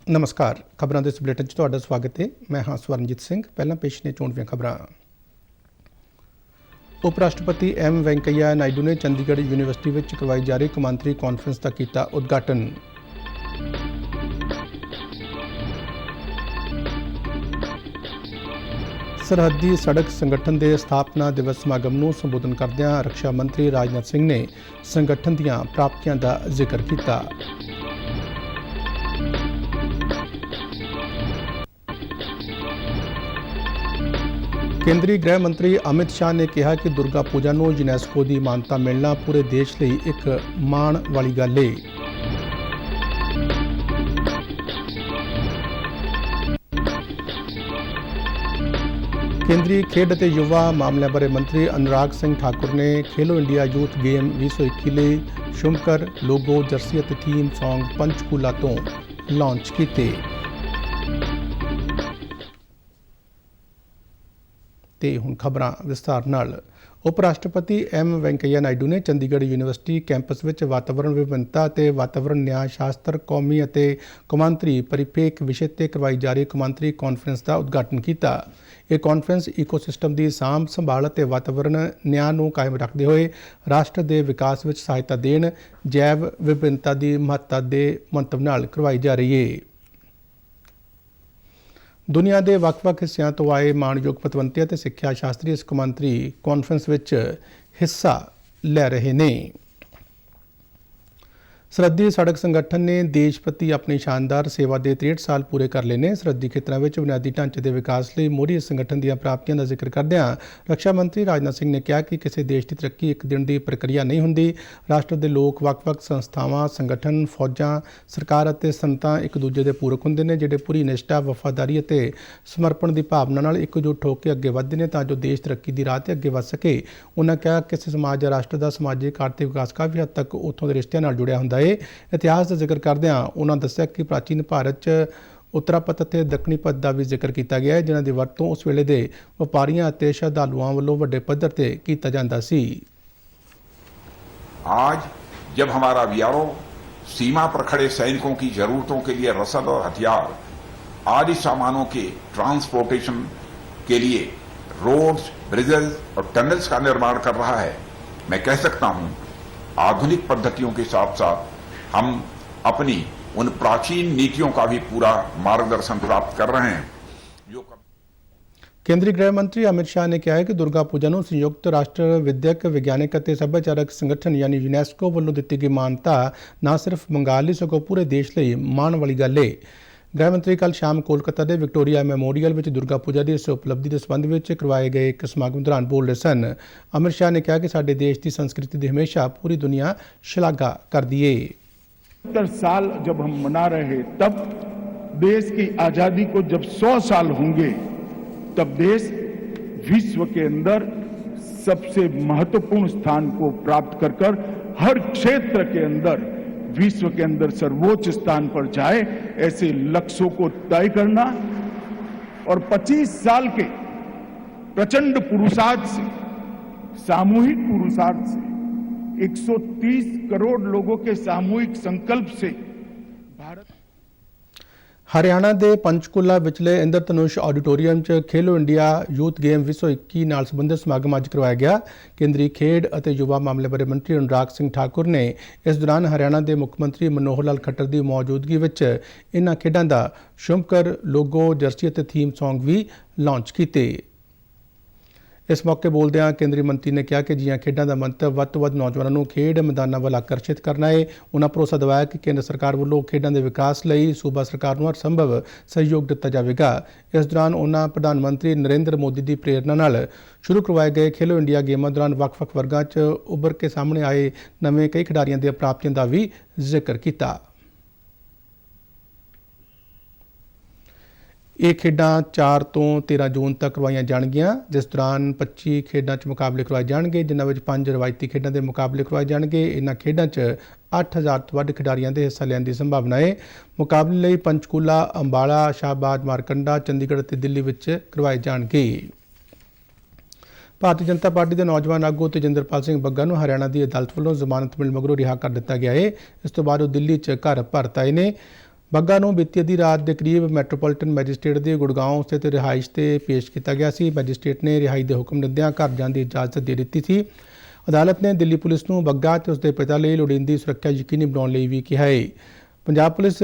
नमस्कार। खबरों के इस बुलेटिन च तुहाडा स्वागत है। मैं हाँ स्वरनजीत सिंह। पहला पेश ने चोण दीआं खबरां। उप राष्ट्रपति एम वैंकैया नायडू ने चंडीगढ़ यूनीवर्सिटी में करवाई जा रही कौमांतरी कॉन्फ्रेंस का किया उद्घाटन। सरहदी सड़क संगठन के स्थापना दिवस समागम को संबोधन करदिआं रक्षा मंत्री राजनाथ सिंह ने संगठन दीआं प्राप्तियां का जिक्र किया। केंद्रीय गृह मंत्री अमित शाह ने कहा कि दुर्गा पूजा को यूनेस्को की मानता मिलना पूरे देश लिए एक माण वाली गल है। केंद्रीय खेड और युवा मामलों बारे मंत्री अनुराग सिंह ठाकुर ने खेलो इंडिया यूथ गेम 2021 लिए शुमकर लोगो जर्सी और थीम सॉन्ग पंचकूला तो लॉन्च किए। ते हुण खबरां विस्तार नाल। उप राष्ट्रपति एम वैंकैया नायडू ने चंडीगढ़ यूनीवर्सिटी कैंपस में वातावरण विभिन्नता ते वातावरण न्याय शास्त्र कौमी और कौमांतरी परिपेख विषय पर करवाई जा रही कौमांतरी कॉन्फ्रेंस का उद्घाटन किया। यह कॉन्फ्रेंस ईकोसिस्टम की सांभ संभाल और वातावरण न्याय को कायम रखते हुए राष्ट्र के विकास में सहायता देने जैव विभिन्नता की महत्ता के मंतव नाल करवाई जा रही है। दुनिया के ਵੱਖ-ਵੱਖ हिस्सों तो आए माणयोग पतवंते और सिक्ख्या शास्त्री इस कौमांतरी कॉन्फ्रेंस में हिस्सा ले रहे हैं। सरहदी सड़क संगठन ने देश प्रति अपनी शानदार सेवा के 63 साल पूरे कर ले ने। सरहदी खेत्रों में बुनियादी ढांचे के विकास लिए मोहरी इस संगठन दी प्राप्तियों का जिक्र करदिआं रक्षा मंत्री राजनाथ सिंह ने कहा कि किसी देश की तरक्की एक दिन की प्रक्रिया नहीं होंदी। राष्ट्र के लोग ਵੱਖ-ਵੱਖ संस्थावां संगठन फौजां सरकार और संतां एक दूजे के पूरक होंदे ने जिहड़े पूरी निष्ठा वफादारी और समर्पण की भावना नाल एकजुट होकर अगे वधदे ने तां जो देश तरक्की की राह ते अगे वध सके। उन्होंने कहा कि किसी समाज या राष्ट्र का समाजिक आर्थिक विकास काफ़ी हद तक उत्थों के रिश्तिਆਂ ਨਾਲ जुड़िया हुंदा है। इतिहास का जिक्र करदिआं उन्होंने दस्सिया कि प्राचीन भारत च उत्तरापथ और दक्षिणी पथ का भी जिक्र किया गया है जिन्हां दी वरतों उस वेले दे व्यापारियों और श्रद्धालुओं वालों वड्डे पद्धर ते कीता जांदा सी। आज जब हमारा वीआरओ सीमा पर खड़े सैनिकों की जरूरतों के लिए रसद और हथियार आदि सामानों के ट्रांसपोर्टेशन के लिए रोड्स, ब्रिजेस और टनल्स का निर्माण कर रहा है, मैं कह सकता हूं आधुनिक पद्धतियों के साथ साथ हम अपनी उन प्राचीन नीतियों का भी पूरा मार्गदर्शन प्राप्त कर रहे हैं जो केंद्रीय गृह मंत्री अमित शाह ने कहा है कि दुर्गा पूजा को संयुक्त राष्ट्र विद्यक विज्ञानक और सभ्याचारक संगठन यानी यूनेस्को वालों दी गई मानता न सिर्फ बंगाल ही सगों पूरे देश लिए माण वाली गल है। गृह मंत्री कल शाम कोलकाता के विक्टोरिया मैमोरीयल में दुर्गा पूजा की इस उपलब्धि के संबंध में करवाए गए एक समागम दौरान बोल रहे सन। अमित शाह ने कहा कि साडे देश की संस्कृति की हमेशा पूरी दुनिया शलाघा करती है। 70 साल जब हम मना रहे तब देश की आजादी को जब 100 साल होंगे तब देश विश्व के अंदर सबसे महत्वपूर्ण स्थान को प्राप्त कर हर क्षेत्र के अंदर विश्व के अंदर सर्वोच्च स्थान पर जाए, ऐसे लक्ष्यों को तय करना और 25 साल के प्रचंड पुरुषार्थ से, सामूहिक पुरुषार्थ से 130 करोड़ लोगों के सामूहिक संकल्प से भारत। हरियाणा के पंचकूला विचले इंद्रधनुष ऑडिटोरीयम च खेलो इंडिया यूथ गेम 2021 नाल संबंधित समागम अज करवाया गया। केंद्रीय खेड और युवा मामले बारे मंत्री अनुराग सिंह ठाकुर ने इस दौरान हरियाणा के मुख्यमंत्री मनोहर लाल खट्टर की मौजूदगी में इन्हां खेडों का शुमकर लोगो जर्सी और थीम सॉन्ग भी लॉन्च किए। इस मौके बोलदिआं केंद्रीय मंत्री ने कहा कि जियां खेडों का मंतव वध तो वध नौजवानों को खेड मैदानों वाल आकर्षित करना है। उन्होंने भरोसा दिवाया कि केंद्र सरकार वालों खेडों के विकास लिए सूबा सरकार को हर संभव सहयोग दिता जाएगा। इस दौरान उन्होंने प्रधानमंत्री नरेंद्र मोदी की प्रेरणा नाल शुरू करवाए गए खेलो इंडिया गेमों दौरान ਵੱਖ-ਵੱਖ वर्गों च उभर के सामने आए नवे कई खिडारियों की प्राप्तियों का भी जिक्र किया। ये खेडां 4 तो 13 जून तक करवाई जाएगियां, जिस दौरान 25 खेडों च मुकाबले करवाए जाएंगे, जिन्हां विच 5 रवायती खेडों के मुकाबले करवाए जाएंगे। इन्हां खेडों च 8000 तो वध खिडारियों के हिस्सा लैण की संभावना है। मुकाबले लिए पंचकूला, अंबाला, शाहबाद, मारकंडा, चंडीगढ़ और दिल्ली विच करवाए जाएंगे। भारतीय जनता पार्टी के नौजवान आगू तेजिंदरपाल सिंह बग्गा नूं हरियाणा की अदालत वालों जमानत मिलण मगरों रिहा कर दिता गया है। इस तो बाद वो दिल्ली च घर परत आए ने। ਬੱਗਾ ਨੂੰ ਬੀਤੀ ਅੱਧੀ ਰਾਤ ਦੇ ਕਰੀਬ ਮੈਟਰੋਪੋਲੀਟਨ ਮੈਜਿਸਟ੍ਰੇਟ ਦੇ ਗੁੜਗਾਉਂ ਸਥਿਤ ਰਿਹਾਇਸ਼ ਤੇ ਪੇਸ਼ ਕੀਤਾ ਗਿਆ ਸੀ। ਮੈਜਿਸਟ੍ਰੇਟ ਨੇ ਰਿਹਾਈ ਦੇ ਹੁਕਮ ਦਿੰਦਿਆਂ ਘਰ ਜਾਣ ਦੀ ਇਜਾਜ਼ਤ ਦੇ ਦਿੱਤੀ ਸੀ। ਅਦਾਲਤ ਨੇ ਦਿੱਲੀ ਪੁਲਿਸ ਨੂੰ ਬੱਗਾ ਤੇ ਉਸਦੇ ਪਿਤਾ ਲਈ ਲੋੜੀਂਦੀ ਸੁਰੱਖਿਆ ਯਕੀਨੀ ਬਣਾਉਣ ਲਈ ਵੀ ਕਿਹਾ ਹੈ। ਪੰਜਾਬ ਪੁਲਿਸ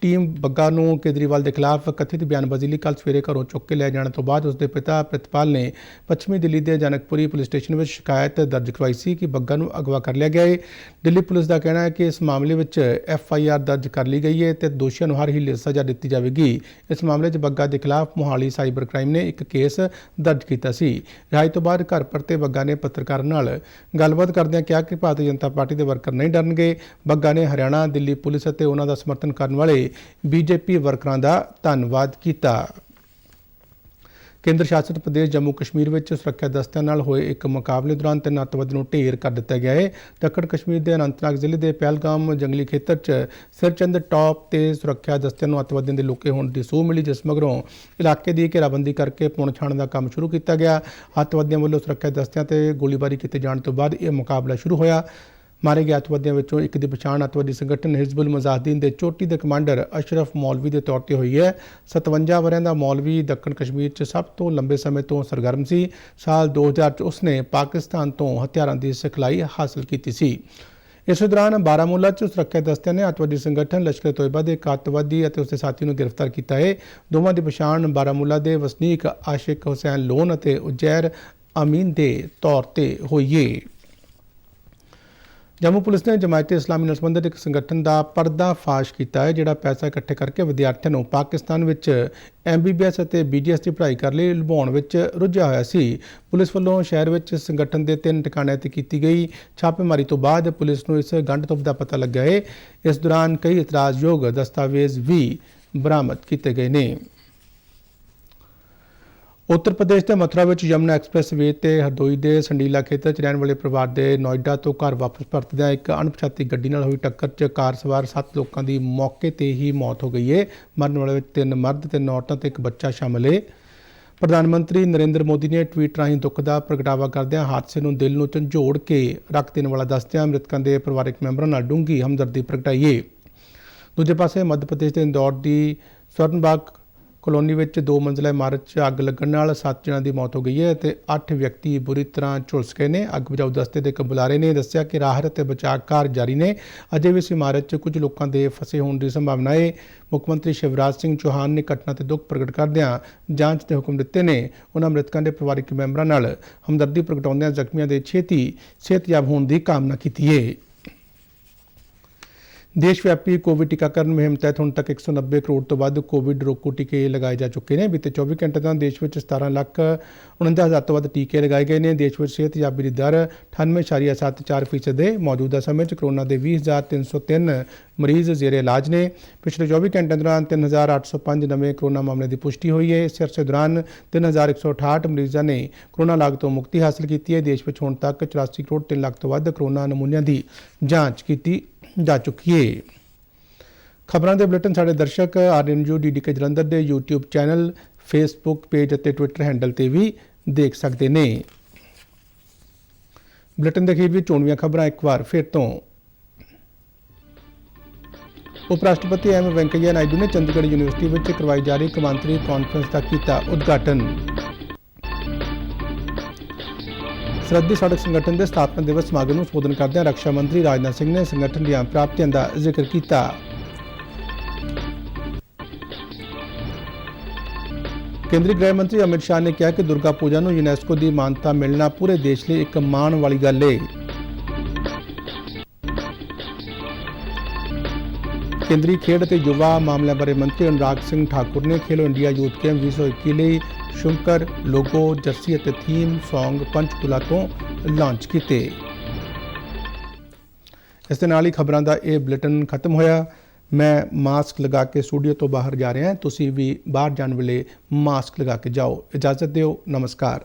ਟੀਮ ਬੱਗਾ ਨੂੰ ਕੇਜਰੀਵਾਲ ਦੇ ਖਿਲਾਫ ਕਥਿਤ ਬਿਆਨਬਾਜ਼ੀ ਲਈ ਕੱਲ੍ਹ ਸਵੇਰੇ ਘਰੋਂ ਚੁੱਕ ਕੇ ਲੈ ਜਾਣ ਤੋਂ ਬਾਅਦ ਉਸਦੇ ਪਿਤਾ ਪ੍ਰਿਤਪਾਲ ਨੇ ਪੱਛਮੀ ਦਿੱਲੀ ਦੇ ਜਨਕਪੁਰੀ ਪੁਲਿਸ ਸਟੇਸ਼ਨ ਵਿੱਚ ਸ਼ਿਕਾਇਤ ਦਰਜ ਕਰਵਾਈ ਸੀ ਕਿ ਬੱਗਾ ਨੂੰ ਅਗਵਾ ਕਰ ਲਿਆ ਗਿਆ ਹੈ। ਦਿੱਲੀ ਪੁਲਿਸ ਦਾ ਕਹਿਣਾ ਹੈ ਕਿ ਇਸ ਮਾਮਲੇ ਵਿੱਚ FIR ਦਰਜ ਕਰ ਲਈ ਗਈ ਹੈ ਤੇ ਦੋਸ਼ੀਆਂ ਨੂੰ ਹਰ ਹੀਲੇ ਸਜ਼ਾ ਦਿੱਤੀ ਜਾਵੇਗੀ। ਇਸ ਮਾਮਲੇ 'ਚ ਬੱਗਾ ਦੇ ਖਿਲਾਫ ਮੋਹਾਲੀ ਸਾਈਬਰ ਕ੍ਰਾਈਮ ਨੇ ਇੱਕ ਕੇਸ ਦਰਜ ਕੀਤਾ ਸੀ। ਰਿਹਾਈ ਤੋਂ ਬਾਅਦ ਘਰ ਪਰਤੇ ਬੱਗਾ ਨੇ ਪੱਤਰਕਾਰਾਂ ਨਾਲ ਗੱਲਬਾਤ ਕਰਦਿਆਂ ਕਿਹਾ ਕਿ ਭਾਰਤੀ ਜਨਤਾ ਪਾਰਟੀ ਦੇ ਵਰਕਰ ਨਹੀਂ ਡਰਨਗੇ। ਬੱਗਾ ਨੇ ਹਰਿਆਣਾ, ਦਿੱਲੀ ਪੁਲਿਸ ਅਤੇ ਉਹਨਾਂ ਦਾ ਸਮਰਥਨ ਕਰਨ ਵਾਲੇ BJP ਵਰਕਰਾਂ ਦਾ ਧੰਨਵਾਦ ਕੀਤਾ। ਕੇਂਦਰ ਸ਼ਾਸਿਤ ਪ੍ਰਦੇਸ਼ ਜੰਮੂ ਕਸ਼ਮੀਰ ਵਿੱਚ ਸੁਰੱਖਿਆ ਦਸਤਿਆਂ ਨਾਲ ਹੋਏ ਇੱਕ ਮੁਕਾਬਲੇ ਦੌਰਾਨ 3 ਅੱਤਵਾਦੀਆਂ ਨੂੰ ਢੇਰ ਕਰ ਦਿੱਤਾ ਗਿਆ ਹੈ। ਦੱਖਣ ਕਸ਼ਮੀਰ ਦੇ ਅਨੰਤਨਾਗ ਜ਼ਿਲ੍ਹੇ ਦੇ ਪਹਿਲਗਾਮ ਜੰਗਲੀ ਖੇਤਰ 'ਚ ਸਿਰਚੰਦ ਟਾਪ ਤੇ ਸੁਰੱਖਿਆ ਦਸਤਿਆਂ ਨੂੰ ਅੱਤਵਾਦੀਆਂ ਦੇ ਲੁਕੇ ਹੋਣ ਦੀ ਸੂਹ ਮਿਲੀ, ਜਿਸ ਮਗਰੋਂ ਇਲਾਕੇ ਦੀ ਘੇਰਾਬੰਦੀ ਕਰਕੇ ਪੁਣ ਛਾਣ ਦਾ ਕੰਮ ਸ਼ੁਰੂ ਕੀਤਾ ਗਿਆ। ਅੱਤਵਾਦੀਆਂ ਵੱਲੋਂ ਸੁਰੱਖਿਆ ਦਸਤਿਆਂ ਤੇ ਗੋਲੀਬਾਰੀ ਕੀਤੇ ਜਾਣ ਤੋਂ ਬਾਅਦ ਇਹ ਮੁਕਾਬਲਾ ਸ਼ੁਰੂ ਹੋਇਆ। ਮਾਰੇ ਗਏ ਅੱਤਵਾਦੀਆਂ ਵਿੱਚੋਂ ਇੱਕ ਦੀ ਪਛਾਣ ਅੱਤਵਾਦੀ ਸੰਗਠਨ ਹਿਜ਼ਬੁਲ ਮੁਜਾਹਿਦੀਨ ਦੇ ਚੋਟੀ ਦੇ ਕਮਾਂਡਰ ਅਸ਼ਰਫ ਮੌਲਵੀ ਦੇ ਤੌਰ ਤੇ ਹੋਈ ਹੈ। 57 ਵਰ੍ਹਿਆਂ ਦਾ ਮੌਲਵੀ ਦੱਖਣ ਕਸ਼ਮੀਰ 'ਚ ਸਭ ਤੋਂ ਲੰਬੇ ਸਮੇਂ ਤੋਂ ਸਰਗਰਮ ਸੀ। ਸਾਲ 2000 'ਚ ਉਸਨੇ ਪਾਕਿਸਤਾਨ ਤੋਂ ਹਥਿਆਰਾਂ ਦੀ ਸਿਖਲਾਈ ਹਾਸਲ ਕੀਤੀ ਸੀ। ਇਸ ਦੌਰਾਨ ਬਾਰਾਮੂਲਾ 'ਚ ਸੁਰੱਖਿਆ ਦਸਤਿਆਂ ਨੇ ਅੱਤਵਾਦੀ ਸੰਗਠਨ ਲਸ਼ਕਰ ਤੋਇਬਾ ਦੇ ਇੱਕ ਅੱਤਵਾਦੀ ਅਤੇ ਉਸਦੇ ਸਾਥੀ ਨੂੰ ਗ੍ਰਿਫਤਾਰ ਕੀਤਾ ਹੈ। ਦੋਵਾਂ ਦੀ ਪਛਾਣ ਬਾਰਾਮੂਲਾ ਦੇ ਵਸਨੀਕ ਆਸ਼ਿਕ ਹੁਸੈਨ ਲੋਨ ਅਤੇ ਉਜੈਰ ਅਮੀਨ ਦੇ ਤੌਰ ਤੇ ਹੋਈ ਹੈ। ਜੰਮੂ ਪੁਲਿਸ ਨੇ ਜਮਾਇਤ ਇਸਲਾਮੀ ਨਾਲ ਸੰਬੰਧਿਤ ਇੱਕ ਸੰਗਠਨ ਦਾ ਪਰਦਾਫਾਸ਼ ਕੀਤਾ ਹੈ, ਜਿਹੜਾ ਪੈਸਾ ਇਕੱਠੇ ਕਰਕੇ ਵਿਦਿਆਰਥੀਆਂ ਨੂੰ ਪਾਕਿਸਤਾਨ ਵਿੱਚ MBBS ਅਤੇ BGS ਦੀ ਪੜ੍ਹਾਈ ਕਰਨ ਲਈ ਲੁਭਾਉਣ ਵਿੱਚ ਰੁੱਝਿਆ ਹੋਇਆ ਸੀ। ਪੁਲਿਸ ਵੱਲੋਂ ਸ਼ਹਿਰ ਵਿੱਚ ਸੰਗਠਨ ਦੇ 3 ਟਿਕਾਣਿਆਂ ਤੇ ਕੀਤੀ ਗਈ ਛਾਪੇਮਾਰੀ ਤੋਂ ਬਾਅਦ ਪੁਲਿਸ ਨੂੰ ਇਸ ਗੰਢ ਦਾ ਪਤਾ ਲੱਗਾ ਹੈ। ਇਸ ਦੌਰਾਨ ਕਈ ਇਤਰਾਜ਼ਯੋਗ ਦਸਤਾਵੇਜ਼ ਵੀ ਬਰਾਮਦ ਕੀਤੇ ਗਏ ਨੇ। ਉੱਤਰ ਪ੍ਰਦੇਸ਼ ਦੇ ਮਥੁਰਾ ਵਿੱਚ ਯਮੁਨਾ ਐਕਸਪ੍ਰੈਸ ਵੇ ਤੇ ਹਰਦੋਈ ਦੇ ਸੰਡੀਲਾ ਖੇਤਰ 'ਚ ਰਹਿਣ ਵਾਲੇ ਪਰਿਵਾਰ ਦੇ ਨੋਇਡਾ ਤੋਂ ਘਰ ਵਾਪਸ ਪਰਤਦਿਆਂ ਇੱਕ ਅਣਪਛਾਤੀ ਗੱਡੀ ਨਾਲ ਹੋਈ ਟੱਕਰ 'ਚ ਕਾਰ ਸਵਾਰ 7 ਲੋਕਾਂ ਦੀ ਮੌਕੇ ਤੇ ਹੀ ਮੌਤ ਹੋ ਗਈ ਹੈ। ਮਰਨ ਵਾਲੇ ਵਿੱਚ 3 ਮਰਦ, 3 ਔਰਤਾਂ ਤੇ ਇੱਕ ਬੱਚਾ ਸ਼ਾਮਲ ਹੈ। ਪ੍ਰਧਾਨ ਮੰਤਰੀ ਨਰਿੰਦਰ ਮੋਦੀ ਨੇ ਟਵੀਟ ਰਾਹੀਂ ਦੁੱਖ ਦਾ ਪ੍ਰਗਟਾਵਾ ਕਰਦਿਆਂ ਹਾਦਸੇ ਨੂੰ ਦਿਲ ਨੂੰ ਝੰਜੋੜ ਕੇ ਰੱਖ ਦੇਣ ਵਾਲਾ ਦੱਸਦਿਆਂ ਮ੍ਰਿਤਕਾਂ ਦੇ ਪਰਿਵਾਰਕ ਮੈਂਬਰਾਂ ਨਾਲ ਡੂੰਘੀ ਹਮਦਰਦੀ ਪ੍ਰਗਟਾਈ ਹੈ। ਦੂਜੇ ਪਾਸੇ ਮੱਧ ਪ੍ਰਦੇਸ਼ ਦੇ ਇੰਦੌਰ ਦੀ ਸਵਰਨਬਾਗ ਕਲੋਨੀ ਵਿੱਚ 2 ਮੰਜ਼ਿਲਾ ਇਮਾਰਤ 'ਚ ਅੱਗ ਲੱਗਣ ਨਾਲ 7 ਜਣਾਂ ਦੀ ਮੌਤ ਹੋ ਗਈ ਹੈ ਅਤੇ 8 ਵਿਅਕਤੀ ਬੁਰੀ ਤਰ੍ਹਾਂ ਝੁਲਸ ਗਏ ਨੇ। ਅੱਗ ਬੁਝਾਊ ਦਸਤੇ ਦੇ ਇੱਕ ਬੁਲਾਰੇ ਨੇ ਦੱਸਿਆ ਕਿ ਰਾਹਤ ਅਤੇ ਬਚਾਅ ਕਾਰਜ ਜਾਰੀ ਨੇ। ਅਜੇ ਵੀ ਇਸ ਇਮਾਰਤ 'ਚ ਕੁਝ ਲੋਕਾਂ ਦੇ ਫਸੇ ਹੋਣ ਦੀ ਸੰਭਾਵਨਾ ਹੈ। ਮੁੱਖ ਮੰਤਰੀ ਸ਼ਿਵਰਾਜ ਸਿੰਘ ਚੌਹਾਨ ਨੇ ਘਟਨਾ ਤੇ ਦੁੱਖ ਪ੍ਰਗਟ ਕਰਦਿਆਂ ਜਾਂਚ ਦੇ ਹੁਕਮ ਦਿੱਤੇ ਨੇ। ਉਹਨਾਂ ਮ੍ਰਿਤਕਾਂ ਦੇ ਪਰਿਵਾਰਕ ਮੈਂਬਰਾਂ ਨਾਲ ਹਮਦਰਦੀ ਪ੍ਰਗਟਾਉਂਦਿਆਂ ਜ਼ਖਮੀਆਂ ਦੇ ਛੇਤੀ ਸਿਹਤਯਾਬ ਹੋਣ ਦੀ ਕਾਮਨਾ ਕੀਤੀ ਹੈ। ਦੇਸ਼ ਵਿਆਪੀ ਕੋਵਿਡ ਟੀਕਾਕਰਨ ਮੁਹਿੰਮ ਤਹਿਤ ਹੁਣ ਤੱਕ 190 ਕਰੋੜ ਤੋਂ ਵੱਧ ਕੋਵਿਡ ਰੋਕੂ ਟੀਕੇ ਲਗਾਏ ਜਾ ਚੁੱਕੇ ਨੇ। ਬੀਤੇ 24 ਘੰਟੇ ਦੌਰਾਨ ਦੇਸ਼ ਵਿੱਚ 17,49,000 ਤੋਂ ਵੱਧ ਟੀਕੇ ਲਗਾਏ ਗਏ ਨੇ। ਦੇਸ਼ ਵਿੱਚ ਸਿਹਤਯਾਬੀ ਦੀ ਦਰ 98.74% ਹੈ। ਮੌਜੂਦਾ ਸਮੇਂ 'ਚ ਕਰੋਨਾ ਦੇ 20,303 ਮਰੀਜ਼ ਜ਼ੇਰੇ ਇਲਾਜ ਨੇ। ਪਿਛਲੇ 24 ਘੰਟਿਆਂ ਦੌਰਾਨ 3,805 ਨਵੇਂ ਕਰੋਨਾ ਮਾਮਲੇ ਦੀ ਪੁਸ਼ਟੀ ਹੋਈ ਹੈ। ਇਸ ਅਰਸੇ ਦੌਰਾਨ 3,168 ਮਰੀਜ਼ਾਂ ਨੇ ਕਰੋਨਾ ਲਾਗ ਤੋਂ ਮੁਕਤੀ ਹਾਸਲ ਕੀਤੀ ਹੈ। ਦੇਸ਼ ਵਿੱਚ ਹੁਣ ਤੱਕ 84 ਕਰੋੜ 3 ਲੱਖ ਤੋਂ ਵੱਧ ਕਰੋਨਾ ਨਮੂਨਿਆਂ ਦੀ ਜਾਂਚ ਕੀਤੀ ਜਾ ਚੁੱਕੀ ਹੈ। ਖਬਰਾਂ ਦੇ ਬੁਲੇਟਿਨ ਸਾਡੇ ਦਰਸ਼ਕ RNU DDK ਜਲੰਧਰ ਦੇ YouTube ਚੈਨਲ, Facebook ਪੇਜ ਅਤੇ Twitter ਹੈਂਡਲ ਤੇ ਵੀ ਦੇਖ ਸਕਦੇ ਨੇ। ਬੁਲੇਟਿਨ ਦੇ ਅਖੀਰ ਵਿੱਚ ਚੋਣਵੀਆਂ ਖਬਰਾਂ ਇੱਕ ਵਾਰ ਫਿਰ ਤੋਂ। ਉਪ ਰਾਸ਼ਟਰਪਤੀ M ਵੈਂਕਈਆ ਨਾਇਡੂ ਨੇ ਚੰਡੀਗੜ੍ਹ ਯੂਨੀਵਰਸਿਟੀ ਵਿੱਚ ਕਰਵਾਈ ਜਾ ਰਹੀ ਕੌਮਾਂਤਰੀ ਕਾਨਫਰੰਸ ਦਾ ਕੀਤਾ ਉਦਘਾਟਨ। ਸਰਹੱਦੀ ਸੜਕ ਸੰਗਠਨ ਦੇ ਸਥਾਪਨਾ ਦਿਵਸ ਸਮਾਗਮ ਨੂੰ ਸੰਬੋਧਨ ਕਰਦਿਆਂ ਰੱਖਿਆ ਮੰਤਰੀ ਰਾਜਨਾਥ ਸਿੰਘ ਨੇ ਸੰਗਠਨ ਦੀਆਂ ਪ੍ਰਾਪਤੀਆਂ ਦਾ ਜ਼ਿਕਰ ਕੀਤਾ। ਕੇਂਦਰੀ ਗ੍ਰਹਿ ਮੰਤਰੀ ਅਮਿਤ ਸ਼ਾਹ ਨੇ ਕਿਹਾ ਕਿ ਦੁਰਗਾ ਪੂਜਾ ਨੂੰ ਯੂਨੈਸਕੋ ਦੀ ਮਾਨਤਾ ਮਿਲਣਾ ਪੂਰੇ ਦੇਸ਼ ਲਈ ਇੱਕ ਮਾਣ ਵਾਲੀ ਗੱਲ ਹੈ। ਕੇਂਦਰੀ ਖੇਡ ਅਤੇ ਯੁਵਾ ਮਾਮਲਿਆਂ ਬਾਰੇ ਮੰਤਰੀ ਅਨੁਰਾਗ ਸਿੰਘ ਠਾਕੁਰ ਨੇ ਖੇਲੋ ਇੰਡੀਆ ਯੂਥ ਗੇਮ 2021 ਲਈ ਸ਼ੁੰਕਰ, ਲੋਗੋ, ਜਰਸੀ ਅਤੇ ਥੀਮ ਸੌਂਗ ਪੰਚਕੂਲਾ ਤੋਂ ਲਾਂਚ ਕੀਤੇ। ਇਸ ਦੇ ਨਾਲ ਹੀ ਖਬਰਾਂ ਦਾ ਇਹ ਬੁਲੇਟਿਨ ਖਤਮ ਹੋਇਆ। ਮੈਂ ਮਾਸਕ ਲਗਾ ਕੇ ਸਟੂਡੀਓ ਤੋਂ ਬਾਹਰ ਜਾ ਰਿਹਾ। ਤੁਸੀਂ ਵੀ ਬਾਹਰ ਜਾਣ ਵੇਲੇ ਮਾਸਕ ਲਗਾ ਕੇ ਜਾਓ। ਇਜਾਜ਼ਤ ਦਿਓ। ਨਮਸਕਾਰ।